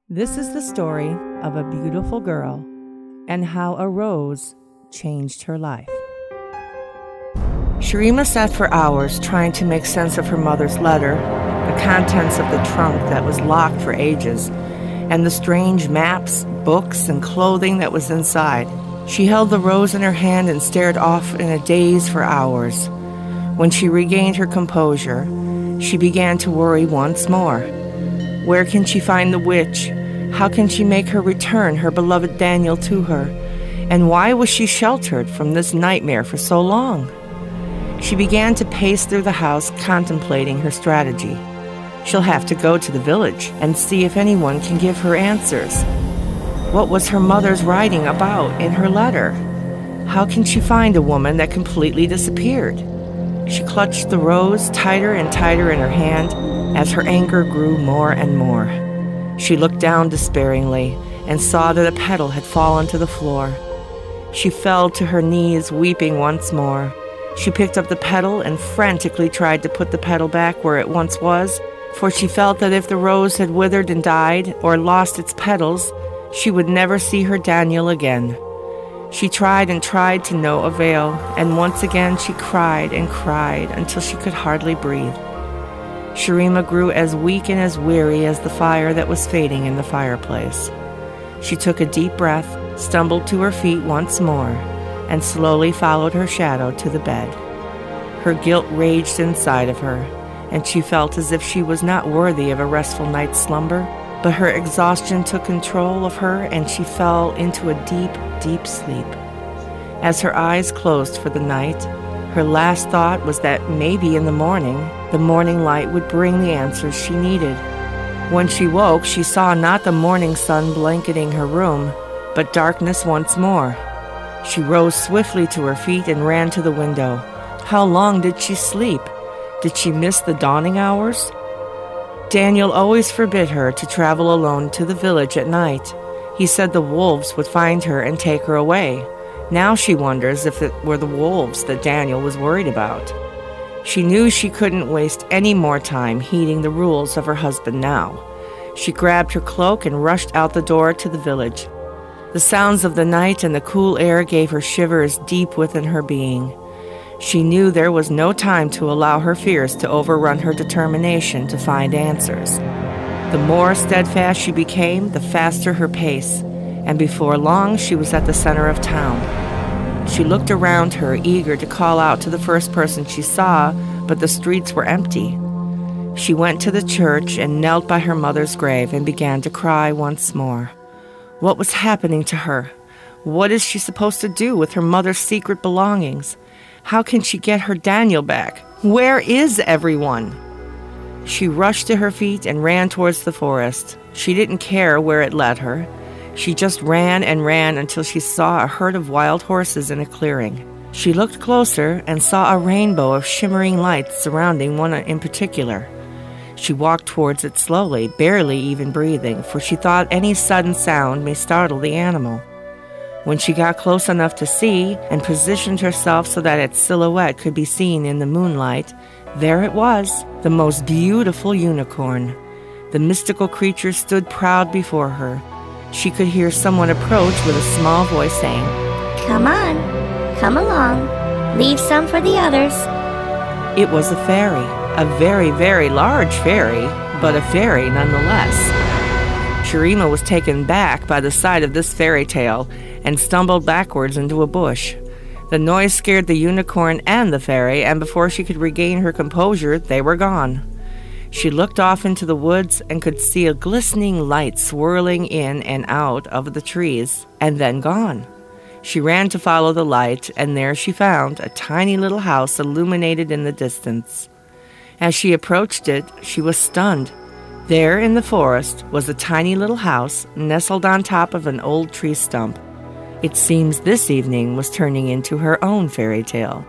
This is the story of a beautiful girl and how a rose changed her life. Sharima sat for hours trying to make sense of her mother's letter, the contents of the trunk that was locked for ages, and the strange maps, books, and clothing that was inside. She held the rose in her hand and stared off in a daze for hours. When she regained her composure, she began to worry once more. Where can she find the witch? How can she make her return her beloved Daniel to her? And why was she sheltered from this nightmare for so long? She began to pace through the house, contemplating her strategy. She'll have to go to the village and see if anyone can give her answers. What was her mother's writing about in her letter? How can she find a woman that completely disappeared? She clutched the rose tighter and tighter in her hand as her anger grew more and more. She looked down despairingly and saw that a petal had fallen to the floor. She fell to her knees, weeping once more. She picked up the petal and frantically tried to put the petal back where it once was, for she felt that if the rose had withered and died or lost its petals, she would never see her Daniel again. She tried and tried to no avail, and once again she cried and cried until she could hardly breathe. Sharima grew as weak and as weary as the fire that was fading in the fireplace. She took a deep breath, stumbled to her feet once more, and slowly followed her shadow to the bed. Her guilt raged inside of her, and she felt as if she was not worthy of a restful night's slumber, but her exhaustion took control of her and she fell into a deep, deep sleep. As her eyes closed for the night, her last thought was that maybe in the morning light would bring the answers she needed. When she woke, she saw not the morning sun blanketing her room, but darkness once more. She rose swiftly to her feet and ran to the window. How long did she sleep? Did she miss the dawning hours? Daniel always forbid her to travel alone to the village at night. He said the wolves would find her and take her away. Now she wonders if it were the wolves that Daniel was worried about. She knew she couldn't waste any more time heeding the rules of her husband now. She grabbed her cloak and rushed out the door to the village. The sounds of the night and the cool air gave her shivers deep within her being. She knew there was no time to allow her fears to overrun her determination to find answers. The more steadfast she became, the faster her pace, and before long she was at the center of town. She looked around her, eager to call out to the first person she saw, but the streets were empty. She went to the church and knelt by her mother's grave and began to cry once more. What was happening to her? What is she supposed to do with her mother's secret belongings? How can she get her Daniel back? Where is everyone? She rushed to her feet and ran towards the forest. She didn't care where it led her. She just ran and ran until she saw a herd of wild horses in a clearing. She looked closer and saw a rainbow of shimmering lights surrounding one in particular. She walked towards it slowly, barely even breathing, for she thought any sudden sound may startle the animal. When she got close enough to see and positioned herself so that its silhouette could be seen in the moonlight, there it was, the most beautiful unicorn. The mystical creature stood proud before her. She could hear someone approach with a small voice saying, "Come on, come along. Leave some for the others." It was a fairy, a very, very large fairy, but a fairy nonetheless. Sharima was taken back by the sight of this fairy tale and stumbled backwards into a bush. The noise scared the unicorn and the fairy, and before she could regain her composure, they were gone. She looked off into the woods and could see a glistening light swirling in and out of the trees, and then gone. She ran to follow the light, and there she found a tiny little house illuminated in the distance. As she approached it, she was stunned. There in the forest was a tiny little house nestled on top of an old tree stump. It seems this evening was turning into her own fairy tale.